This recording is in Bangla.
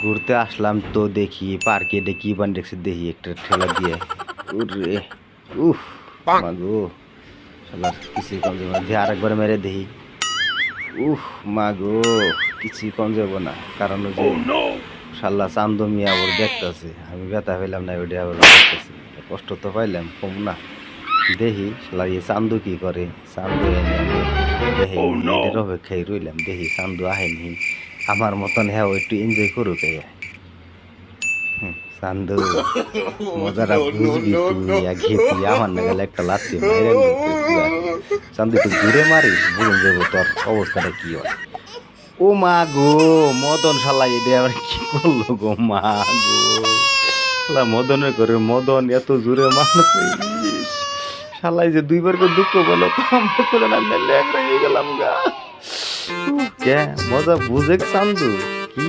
ঘুরতে আসলাম তো দেখি পার্কে কি বান দেখছি দেখি একটা ঠেলা দিয়ে উরে উফ মাগো শালা কিছুই কম যাবে না দিয়ে আরেকবার মেরে দেখি উফ মাগো কিছুই কম যাব না কারণ ওই যে শালা চান্দু মিয়া ওর দেখতেছে আমি ব্যথা পেলাম না ওইটা আবার দেখতেছি কষ্ট তো পাইলাম কম না দেখি শালা এই চান্দু কি করে চান্দু এনে আমি দেখি এটার অপেক্ষায় রইলাম দেখি চান্দু আহেনি আমার মতন হ্যাঁ একটু এনজয় করুক চান্দু মজাটা বুঝবি তুই ঘেতি আমার না গেলে একটা লাত্তি মাইরে চান্দু একটু দূরে মারিস বুঝুন যাবো তোর অবস্থাটা কি হয় ও মা গো মদন শালা এটা আবার কি করলো গো মা গো শালা মদনের করে মদন এত জোরে মারছে শালাই যে দুইবার করে দুঃখ বলো তো আমরা করে না লেগ হয়ে গেলাম গা কে মজা বুঝে চান্দু কি